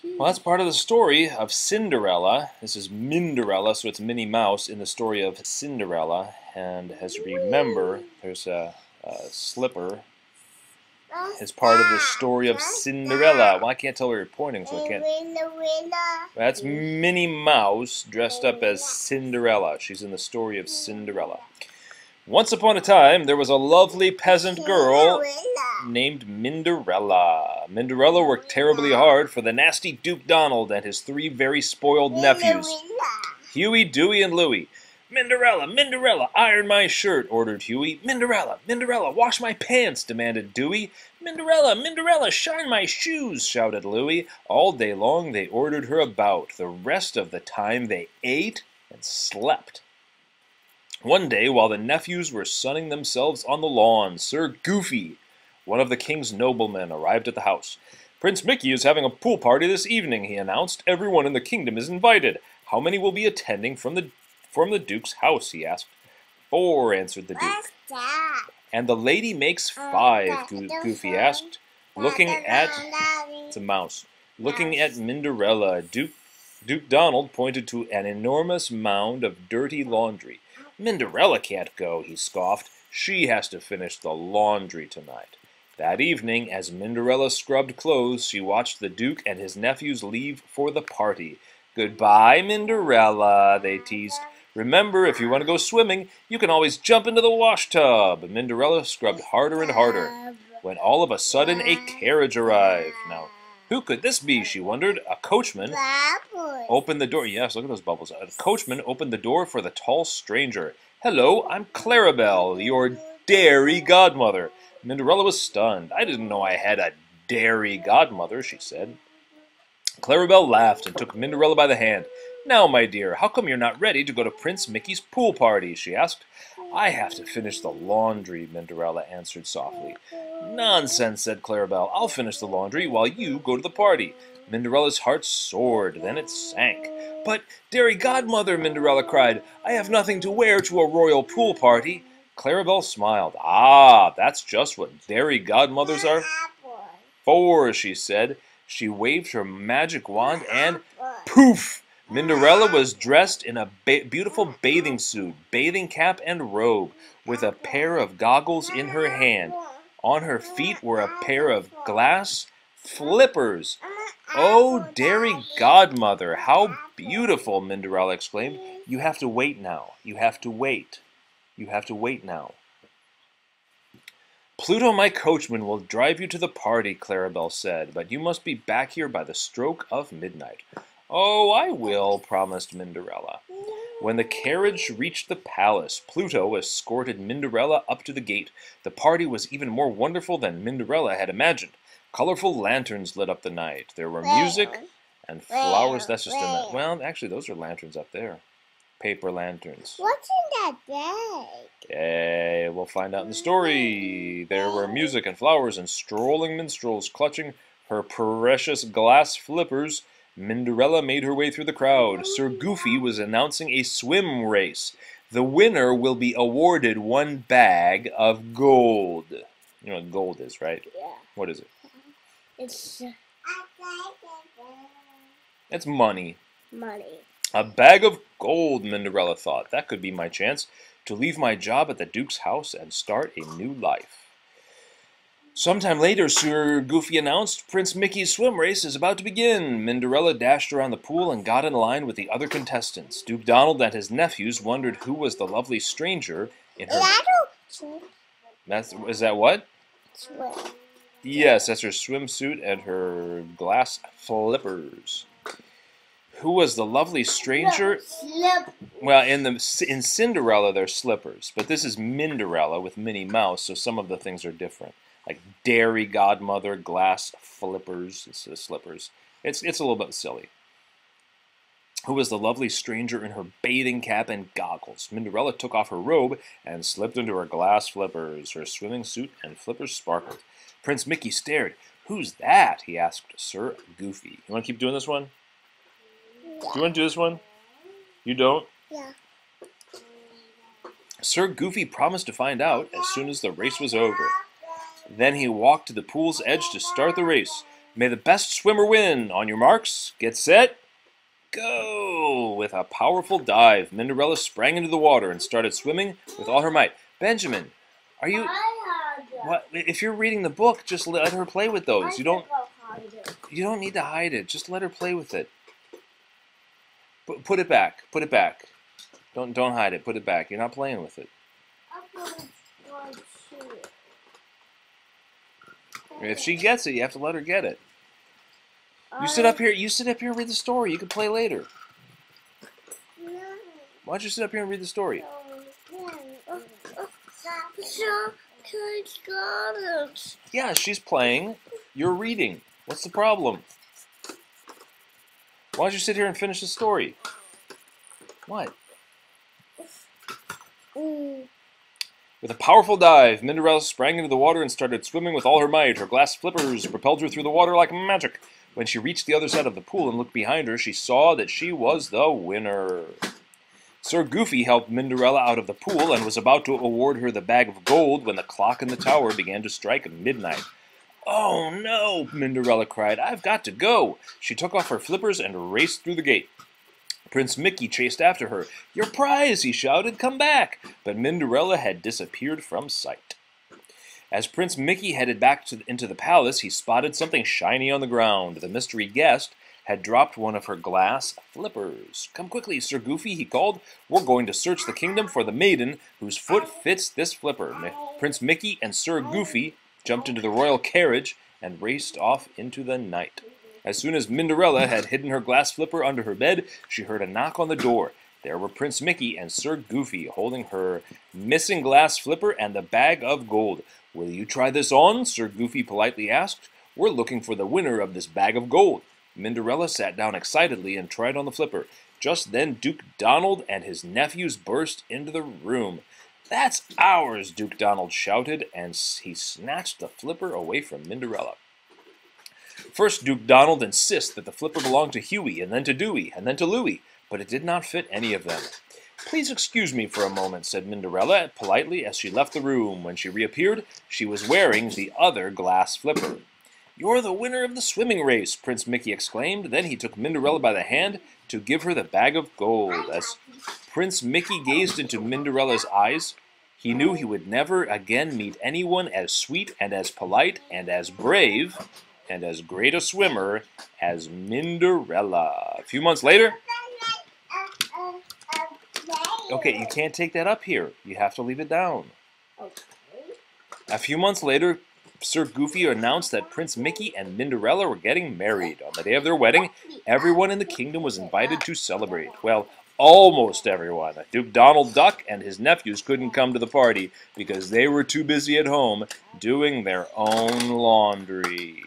Well, that's part of the story of Cinderella. This is Minderella, so it's Minnie Mouse in the story of Cinderella. And as you remember, there's a slipper as part of the story of Cinderella. Well, I can't tell where you're pointing, so I can't. That's Minnie Mouse dressed up as Cinderella. She's in the story of Cinderella. Once upon a time, there was a lovely peasant girl named Minderella. Minderella worked terribly hard for the nasty Duke Donald and his 3 very spoiled nephews, Huey, Dewey, and Louie. "Minderella, Minderella, iron my shirt," ordered Huey. "Minderella, Minderella, wash my pants," demanded Dewey. "Minderella, Minderella, shine my shoes," shouted Louie. All day long they ordered her about. The rest of the time they ate and slept. One day, while the nephews were sunning themselves on the lawn, Sir Goofy, one of the king's noblemen, arrived at the house. "Prince Mickey is having a pool party this evening," he announced. "Everyone in the kingdom is invited. How many will be attending from the Duke's house?" he asked. "4," answered the Duke. "And the lady makes 5, Goofy asked, looking at... It's a mouse. Looking at Minderella, Duke Donald pointed to an enormous mound of dirty laundry. "Minderella can't go," he scoffed. "She has to finish the laundry tonight." That evening, as Minderella scrubbed clothes, she watched the Duke and his nephews leave for the party. "Goodbye, Minderella," they teased. "Remember, if you want to go swimming, you can always jump into the wash tub." Minderella scrubbed harder and harder, when all of a sudden a carriage arrived. Now, who could this be, she wondered. A coachman opened the door. Yes, look at those bubbles. A coachman opened the door for the tall stranger. "Hello, I'm Clarabelle, your dairy godmother." Minderella was stunned. "I didn't know I had a dairy godmother," she said. Clarabelle laughed and took Minderella by the hand. "Now, my dear, how come you're not ready to go to Prince Mickey's pool party?" she asked. "I have to finish the laundry," Minderella answered softly. "Nonsense," said Clarabelle. "I'll finish the laundry while you go to the party." Minderella's heart soared, then it sank. "But, Dairy Godmother," Minderella cried, "I have nothing to wear to a royal pool party." Clarabelle smiled. "Ah, that's just what Dairy Godmothers are for," she said. She waved her magic wand and poof! Minderella was dressed in a beautiful bathing suit, bathing cap and robe, with a pair of goggles in her hand. On her feet were a pair of glass flippers. "Oh, Dairy Godmother, how beautiful!" Minderella exclaimed. "You have to wait now. You have to wait. You have to wait now." "Pluto, my coachman, will drive you to the party," Clarabelle said, "but you must be back here by the stroke of midnight." "Oh, I will," promised Minderella. When the carriage reached the palace, Pluto escorted Minderella up to the gate. The party was even more wonderful than Minderella had imagined. Colorful lanterns lit up the night. There were music and flowers. That's just in that. Well, actually, those are lanterns up there. Paper lanterns. What's in that bag? Okay, we'll find out in the story. There were music and flowers and strolling minstrels clutching her precious glass flippers. Minderella made her way through the crowd. Sir Goofy was announcing a swim race. The winner will be awarded 1 bag of gold. You know what gold is, right? Yeah. What is it? It's money. money. A bag of gold, Minderella thought. That could be my chance to leave my job at the Duke's house and start a new life. Sometime later, Sir Goofy announced, "Prince Mickey's swim race is about to begin." Minderella dashed around the pool and got in line with the other contestants. Duke Donald and his nephews wondered who was the lovely stranger in her... Is that what? Swim. Yes, that's her swimsuit and her glass flippers. Who was the lovely stranger? Well, in Cinderella, they're slippers, but this is Minderella with Minnie Mouse, so some of the things are different. Like Dairy Godmother, glass flippers, slippers. It's a little bit silly. Who was the lovely stranger in her bathing cap and goggles? Minderella took off her robe and slipped into her glass flippers. Her swimming suit and flippers sparkled. Prince Mickey stared. "Who's that?" he asked Sir Goofy. You want to keep doing this one? Do you want to do this one? You don't? Yeah. Sir Goofy promised to find out as soon as the race was over. Then he walked to the pool's edge to start the race. May the best swimmer win. On your marks, get set, go! With a powerful dive, Minderella sprang into the water and started swimming with all her might. Benjamin, are you... What? If you're reading the book, just let her play with those. You don't need to hide it. Just let her play with it. Put it back. Put it back. Don't hide it. Put it back. You're not playing with it. If she gets it, you have to let her get it. You sit up here. You sit up here and read the story. You can play later. Why don't you sit up here and read the story? Yeah, she's playing. You're reading. What's the problem? Why don't you sit here and finish the story? What? With a powerful dive, Minderella sprang into the water and started swimming with all her might. Her glass flippers propelled her through the water like magic. When she reached the other side of the pool and looked behind her, she saw that she was the winner. Sir Goofy helped Minderella out of the pool and was about to award her the bag of gold when the clock in the tower began to strike midnight. "Oh no!" Minderella cried. "I've got to go!" She took off her flippers and raced through the gate. Prince Mickey chased after her. "Your prize!" he shouted. "Come back!" But Minderella had disappeared from sight. As Prince Mickey headed back into the palace, he spotted something shiny on the ground. The mystery guest had dropped one of her glass flippers. "Come quickly, Sir Goofy," he called. "We're going to search the kingdom for the maiden whose foot fits this flipper." Prince Mickey and Sir Goofy jumped into the royal carriage and raced off into the night. As soon as Minderella had hidden her glass flipper under her bed, she heard a knock on the door. There were Prince Mickey and Sir Goofy holding her missing glass flipper and the bag of gold. "Will you try this on?" Sir Goofy politely asked. "We're looking for the winner of this bag of gold." Minderella sat down excitedly and tried on the flipper. Just then Duke Donald and his nephews burst into the room. "That's ours!" Duke Donald shouted, and he snatched the flipper away from Minderella. First, Duke Donald insisted that the flipper belonged to Huey, and then to Dewey, and then to Louie, but it did not fit any of them. "Please excuse me for a moment," said Minderella politely as she left the room. When she reappeared, she was wearing the other glass flipper. "You're the winner of the swimming race," Prince Mickey exclaimed. Then he took Minderella by the hand to give her the bag of gold. As Prince Mickey gazed into Minderella's eyes, he knew he would never again meet anyone as sweet and as polite and as brave and as great a swimmer as Minderella. A few months later... Okay, you can't take that up here. You have to leave it down. A few months later, Sir Goofy announced that Prince Mickey and Minderella were getting married. On the day of their wedding, everyone in the kingdom was invited to celebrate. Well, almost everyone. Duke Donald Duck and his nephews couldn't come to the party because they were too busy at home doing their own laundry.